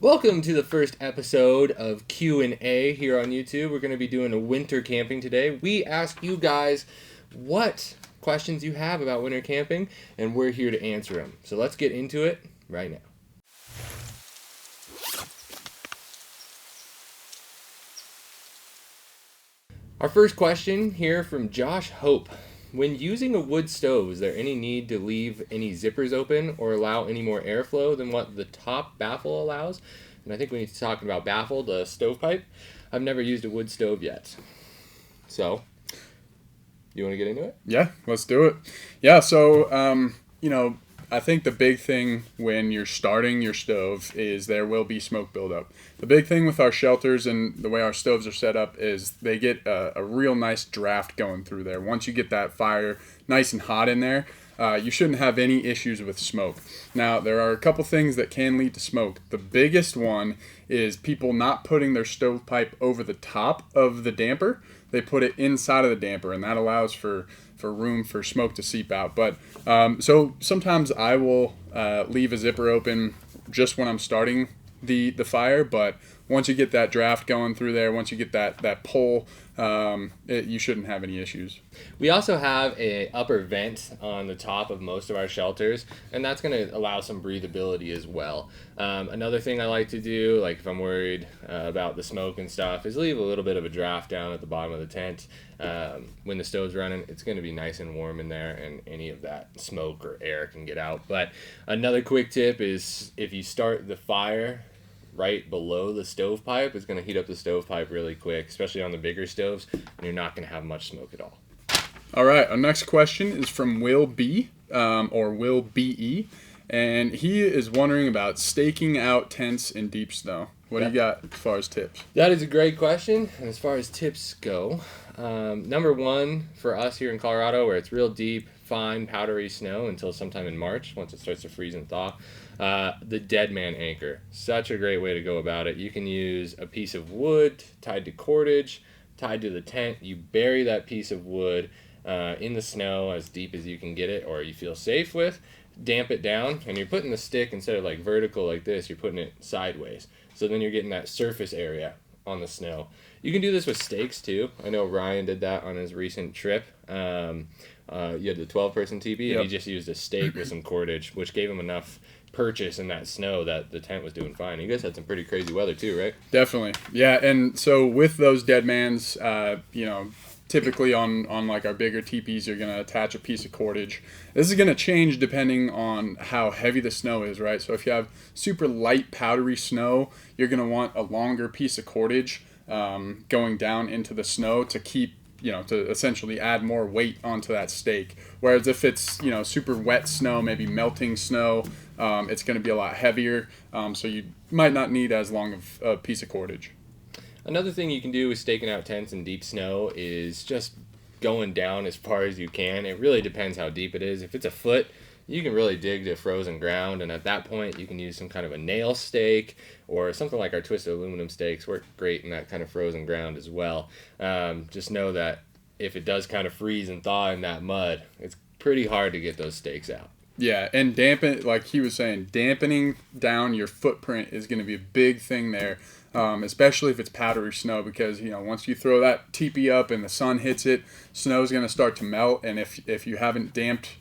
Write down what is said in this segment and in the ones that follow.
Welcome to the first episode of Q&A here on YouTube. We're going to be doing a winter camping today. We ask you guys what questions you have about winter camping, and we're here to answer them. So let's get into it right now. Our first question here from Josh Hope. When using a wood stove, is there any need to leave any zippers open or allow any more airflow than what the top baffle allows? And I think when he's talking about baffle, the stovepipe, I've never used a wood stove yet. So, you want to get into it? Yeah, let's do it. Yeah, so, I think the big thing when you're starting your stove is there will be smoke buildup. The big thing with our shelters and the way our stoves are set up is they get a real nice draft going through there. Once you get that fire nice and hot in there, you shouldn't have any issues with smoke. Now, there are a couple things that can lead to smoke. The biggest one is people not putting their stovepipe over the top of the damper. They put it inside of the damper, and that allows for room for smoke to seep out. But so sometimes I will leave a zipper open just when I'm starting the fire, but once you get that draft going through there, once you get that pull, you shouldn't have any issues. We also have a upper vent on the top of most of our shelters, and that's going to allow some breathability as well. Another thing I like to do, like if I'm worried about the smoke and stuff, is leave a little bit of a draft down at the bottom of the tent. When the stove's running, it's going to be nice and warm in there, and any of that smoke or air can get out. But another quick tip is if you start the fire right below the stovepipe, it's going to heat up the stovepipe really quick, especially on the bigger stoves, and you're not going to have much smoke at all. All right, our next question is from Will B, or Will BE, and he is wondering about staking out tents in deep snow. What do you got as far as tips? That is a great question. And as far as tips go, number one for us here in Colorado, where it's real deep, fine, powdery snow until sometime in March, once it starts to freeze and thaw, the dead man anchor. Such a great way to go about it. You can use a piece of wood tied to cordage, tied to the tent. You bury that piece of wood in the snow as deep as you can get it or you feel safe with, damp it down, and you're putting the stick, instead of like vertical like this, you're putting it sideways. So then you're getting that surface area on the snow. You can do this with stakes too. I know Ryan did that on his recent trip. You had the 12-person teepee, and he just used a stake with some cordage, which gave him enough purchase in that snow that the tent was doing fine. You guys had some pretty crazy weather too, right? Definitely. Yeah, and so with those dead mans, typically on like our bigger teepees, you're going to attach a piece of cordage. This is going to change depending on how heavy the snow is, right? So if you have super light powdery snow, you're going to want a longer piece of cordage going down into the snow to keep, to essentially add more weight onto that stake. Whereas if it's, super wet snow, maybe melting snow, it's going to be a lot heavier. So you might not need as long of a piece of cordage. Another thing you can do with staking out tents in deep snow is just going down as far as you can. It really depends how deep it is. If it's a foot, you can really dig to frozen ground, and at that point you can use some kind of a nail stake or something like our twisted aluminum stakes work great in that kind of frozen ground as well. Just know that if it does kind of freeze and thaw in that mud, it's pretty hard to get those stakes out. Yeah, and like he was saying, dampening down your footprint is going to be a big thing there, especially if it's powdery snow, because once you throw that teepee up and the sun hits it, snow's going to start to melt, and if you haven't damped,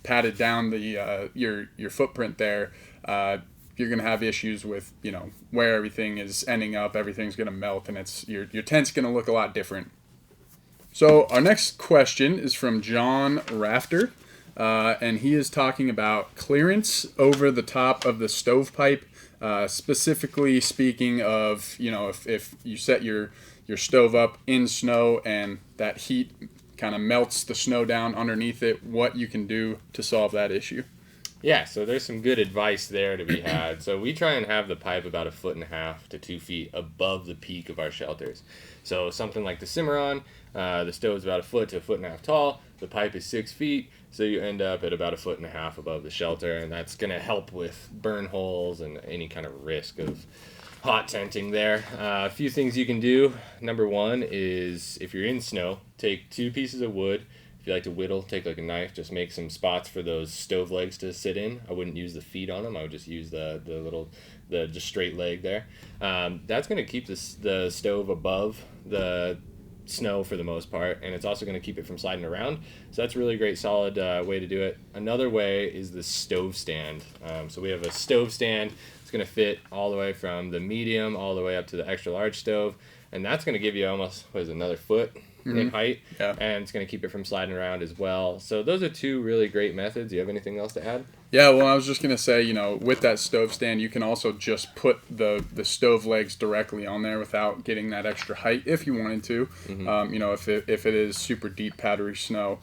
patted down the your footprint there, you're going to have issues with where everything is ending up. Everything's going to melt, and it's your tent's going to look a lot different. So our next question is from John Rafter. And he is talking about clearance over the top of the stovepipe, specifically speaking of, if you set your stove up in snow and that heat kind of melts the snow down underneath it, what you can do to solve that issue. Yeah, so there's some good advice there to be had. So we try and have the pipe about 1.5 to 2 feet above the peak of our shelters. So something like the Cimarron, the stove's about 1 foot to 1.5 feet tall. The pipe is 6 feet, so you end up at about 1.5 feet above the shelter, and that's going to help with burn holes and any kind of risk of hot tenting there. A few things you can do. Number one is if you're in snow, take 2 pieces of wood If you like to whittle, take like a knife, just make some spots for those stove legs to sit in. I wouldn't use the feet on them. I would just use the just straight leg there. That's going to keep the stove above the snow for the most part, and it's also going to keep it from sliding around. So that's a really great, solid way to do it. Another way is the stove stand. So we have a stove stand. It's going to fit all the way from the medium all the way up to the extra large stove, and that's going to give you almost another foot in height, and it's going to keep it from sliding around as well. So those are two really great methods. Do you have anything else to add? Yeah, well, I was just going to say, with that stove stand, you can also just put the stove legs directly on there without getting that extra height if you wanted to. If it is super deep, powdery snow.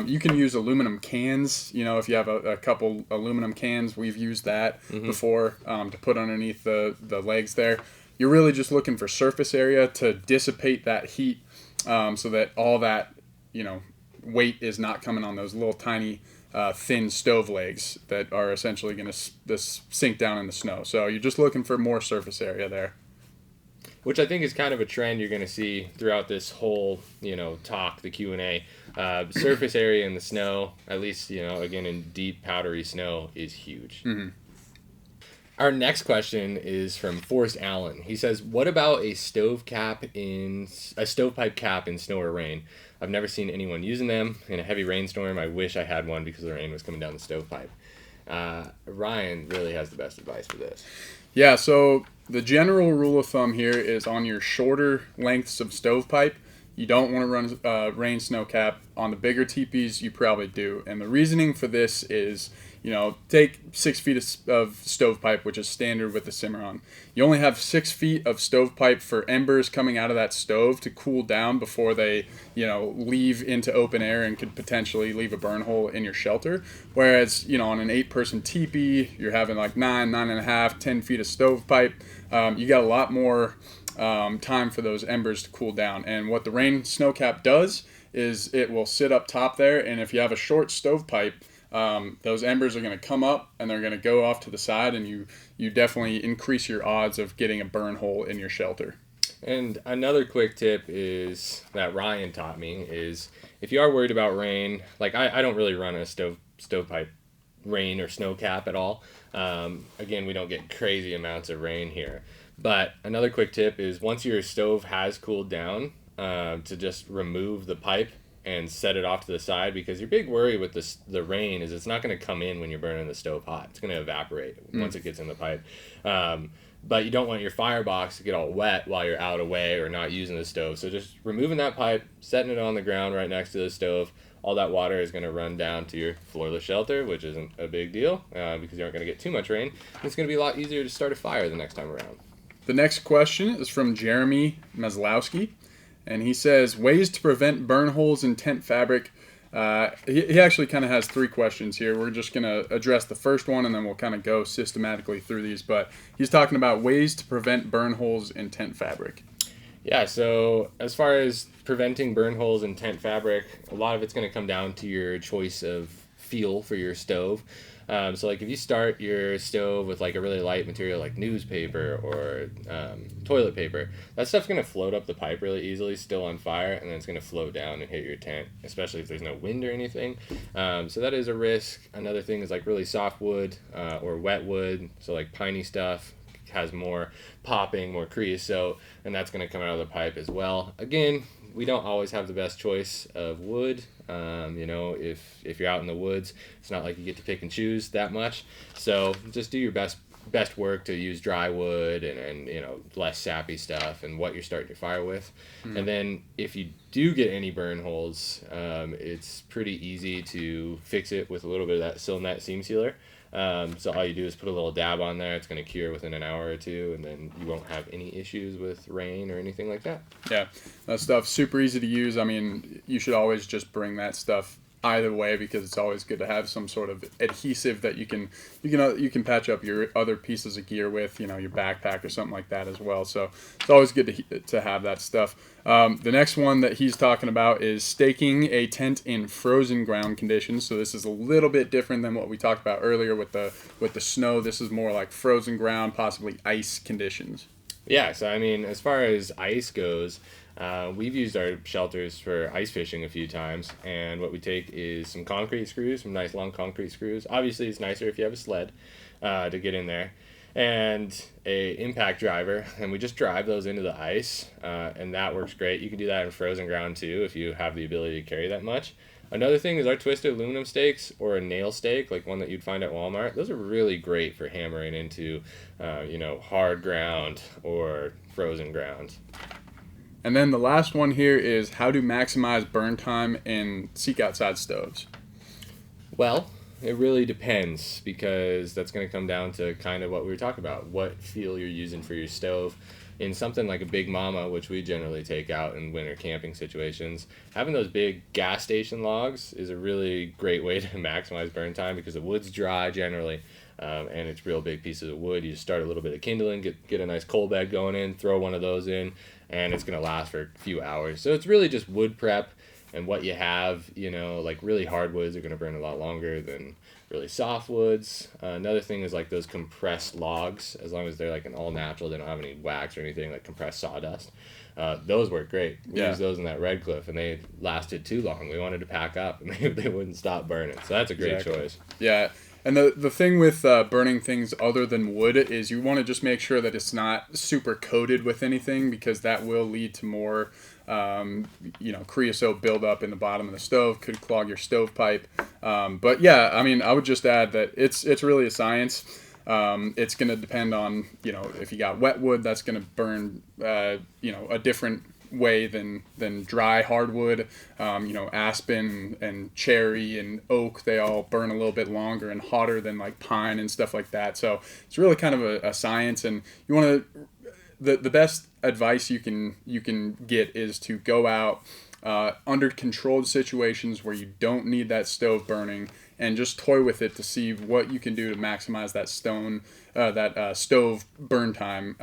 You can use aluminum cans. If you have a couple aluminum cans, we've used that before to put underneath the legs there. You're really just looking for surface area to dissipate that heat so that all that, weight is not coming on those little tiny thin stove legs that are essentially going to sink down in the snow. So you're just looking for more surface area there. Which I think is kind of a trend you're going to see throughout this whole, talk, the Q&A. Surface area in the snow, at least, again, in deep, powdery snow, is huge. Mm-hmm. Our next question is from Forrest Allen. He says, what about a stovepipe cap in snow or rain? I've never seen anyone using them. In a heavy rainstorm, I wish I had one because the rain was coming down the stovepipe. Ryan really has the best advice for this. Yeah, so the general rule of thumb here is on your shorter lengths of stovepipe, you don't want to run rain snow cap. On the bigger teepees, you probably do. And the reasoning for this is, take 6 feet of stovepipe, which is standard with the Cimarron. You only have 6 feet of stovepipe for embers coming out of that stove to cool down before they, leave into open air and could potentially leave a burn hole in your shelter. Whereas, on an 8-person teepee, you're having like 9.5, 10 feet of stovepipe. You got a lot more time for those embers to cool down. And what the rain snow cap does is it will sit up top there, and if you have a short stovepipe, those embers are going to come up and they're going to go off to the side, and you definitely increase your odds of getting a burn hole in your shelter. And another quick tip is that Ryan taught me is if you are worried about rain, like I don't really run a stovepipe rain or snow cap at all. Again, we don't get crazy amounts of rain here. But another quick tip is once your stove has cooled down, to just remove the pipe and set it off to the side, because your big worry with the rain is it's not going to come in when you're burning the stove hot. It's going to evaporate once it gets in the pipe. But you don't want your firebox to get all wet while you're out away or not using the stove. So just removing that pipe, setting it on the ground right next to the stove, all that water is going to run down to your floorless shelter, which isn't a big deal because you aren't going to get too much rain. And it's going to be a lot easier to start a fire the next time around. The next question is from Jeremy Maslowski, and he says, ways to prevent burn holes in tent fabric. He actually kind of has 3 questions here. We're just going to address the first one, and then we'll kind of go systematically through these. But he's talking about ways to prevent burn holes in tent fabric. Yeah, so as far as preventing burn holes in tent fabric, a lot of it's going to come down to your choice of feel for your stove. So like if you start your stove with like a really light material like newspaper or toilet paper, that stuff's going to float up the pipe really easily, still on fire, and then it's going to float down and hit your tent, especially if there's no wind or anything. So that is a risk. Another thing is like really soft wood or wet wood, so like piney stuff has more popping, more creosote, and that's going to come out of the pipe as well. Again, we don't always have the best choice of wood. If you're out in the woods, it's not like you get to pick and choose that much. So just do your best work to use dry wood and less sappy stuff and what you're starting your fire with. And then if you do get any burn holes, it's pretty easy to fix it with a little bit of that Silnet seam sealer. So all you do is put a little dab on there. It's going to cure within an hour or two, and then you won't have any issues with rain or anything like that. Yeah, that stuff's super easy to use. I mean, you should always just bring that stuff either way, because it's always good to have some sort of adhesive that you can patch up your other pieces of gear with, your backpack or something like that as well. So it's always good to have that stuff. The next one that he's talking about is staking a tent in frozen ground conditions. So this is a little bit different than what we talked about earlier with the snow. This is more like frozen ground, possibly ice conditions. Yeah, so I mean, as far as ice goes, we've used our shelters for ice fishing a few times, and what we take is some concrete screws, some nice long concrete screws. Obviously, it's nicer if you have a sled to get in there, and a impact driver, and we just drive those into the ice, and that works great. You can do that in frozen ground too if you have the ability to carry that much. Another thing is our twisted aluminum stakes or a nail stake, like one that you'd find at Walmart. Those are really great for hammering into, hard ground or frozen ground. And then the last one here is how to maximize burn time in seek outside stoves. Well, it really depends because that's going to come down to kind of what we were talking about, what fuel you're using for your stove. In something like a Big Mama, which we generally take out in winter camping situations, having those big gas station logs is a really great way to maximize burn time because the wood's dry generally, and it's real big pieces of wood. You just start a little bit of kindling, get a nice coal bed going in, throw one of those in, and it's going to last for a few hours. So it's really just wood prep and what you have, like really hardwoods are going to burn a lot longer than really soft woods. Another thing is like those compressed logs, as long as they're like an all natural, they don't have any wax or anything, like compressed sawdust. Those work great. We used those in that Red Cliff and they lasted too long. We wanted to pack up and they wouldn't stop burning. So that's a great choice. Yeah. And the thing with burning things other than wood is you want to just make sure that it's not super coated with anything because that will lead to more creosote buildup in the bottom of the stove, could clog your stovepipe. But yeah, I mean, I would just add that it's really a science. It's going to depend on, if you got wet wood, that's going to burn, a different way than dry hardwood. Aspen and cherry and oak, they all burn a little bit longer and hotter than like pine and stuff like that. So it's really kind of a science, and you want to, the best advice you can get is to go out under controlled situations where you don't need that stove burning and just toy with it to see what you can do to maximize that stove burn time.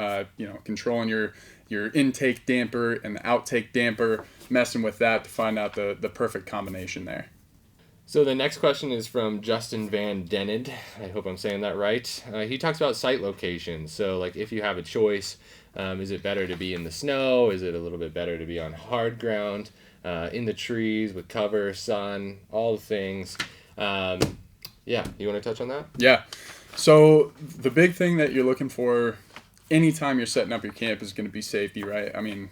Controlling your intake damper and the outtake damper, messing with that to find out the perfect combination there. So the next question is from Justin Van Dened. I hope I'm saying that right. He talks about site location. So like if you have a choice, is it better to be in the snow? Is it a little bit better to be on hard ground, in the trees with cover, sun, all the things? You want to touch on that? Yeah. So the big thing that you're looking for anytime you're setting up your camp is going to be safety, right? I mean,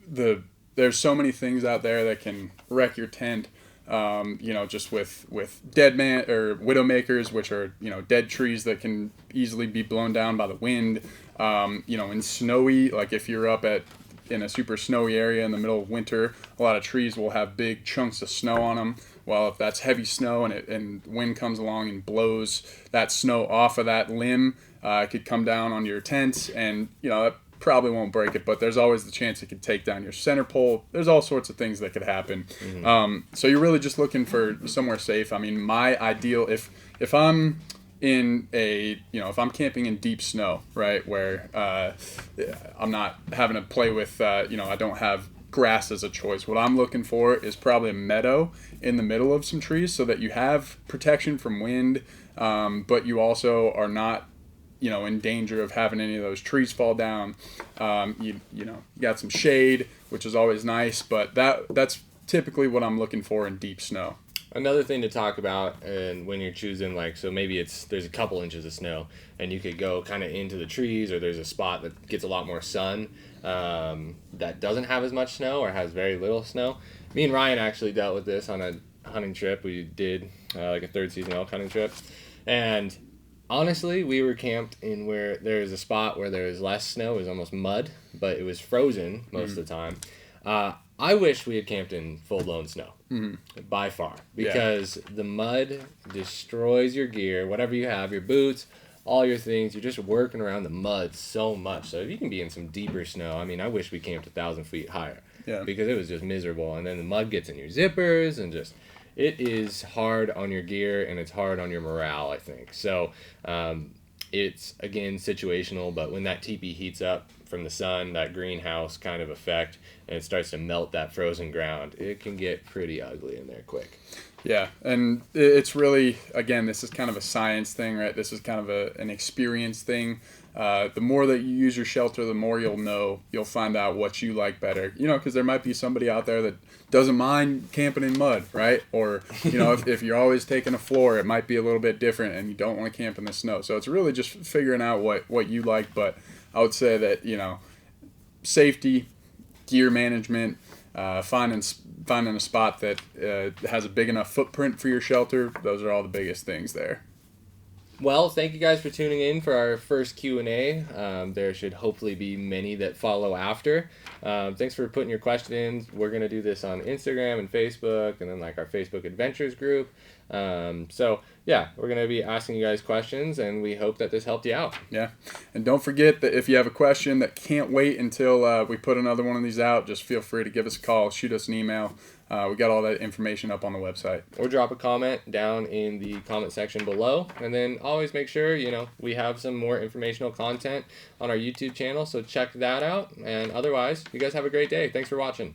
there's so many things out there that can wreck your tent. Just with dead man or widowmakers, which are dead trees that can easily be blown down by the wind. In snowy, like if you're up in a super snowy area in the middle of winter, a lot of trees will have big chunks of snow on them. Well, if that's heavy snow and wind comes along and blows that snow off of that limb, it could come down on your tent, and that probably won't break it, but there's always the chance it could take down your center pole. There's all sorts of things that could happen. Mm-hmm. So you're really just looking for somewhere safe. I mean, my ideal, if I'm in if I'm camping in deep snow, right, where I'm not having to play with, I don't have grass as a choice. What I'm looking for is probably a meadow in the middle of some trees so that you have protection from wind, but you also are not in danger of having any of those trees fall down. You got some shade, which is always nice, but that's typically what I'm looking for in deep snow. Another thing to talk about, and when you're choosing, so maybe there's a couple inches of snow, and you could go kind of into the trees, or there's a spot that gets a lot more sun that doesn't have as much snow or has very little snow. Me and Ryan actually dealt with this on a hunting trip. We did like a third season elk hunting trip, and honestly, we were camped in where there was a spot where there was less snow. It was almost mud, but it was frozen most of the time. I wish we had camped in full-blown snow, by far, because the mud destroys your gear, whatever you have, your boots, all your things. You're just working around the mud so much. So if you can be in some deeper snow, I mean, I wish we camped 1,000 feet higher, because it was just miserable. And then the mud gets in your zippers and just... It is hard on your gear, and it's hard on your morale, I think. So it's, again, situational, but when that teepee heats up from the sun, that greenhouse kind of effect, and it starts to melt that frozen ground, it can get pretty ugly in there quick. Yeah, and it's really, again, this is kind of a science thing, right? This is kind of an experience thing. The more that you use your shelter, the more you'll find out what you like better. Because there might be somebody out there that doesn't mind camping in mud, right? Or if you're always taking a floor, it might be a little bit different, and you don't want to camp in the snow. So it's really just figuring out what you like. But I would say that safety, gear management, finding a spot that has a big enough footprint for your shelter. Those are all the biggest things there. Well, thank you guys for tuning in for our first Q&A. There should hopefully be many that follow after. Thanks for putting your questions. We're going to do this on Instagram and Facebook, and then like our Facebook Adventures group. So yeah, we're going to be asking you guys questions, and we hope that this helped you out. Yeah. And don't forget that if you have a question that can't wait until we put another one of these out, just feel free to give us a call, shoot us an email. We got all that information up on the website. Or drop a comment down in the comment section below. And then always make sure, we have some more informational content on our YouTube channel. So check that out. And otherwise, you guys have a great day. Thanks for watching.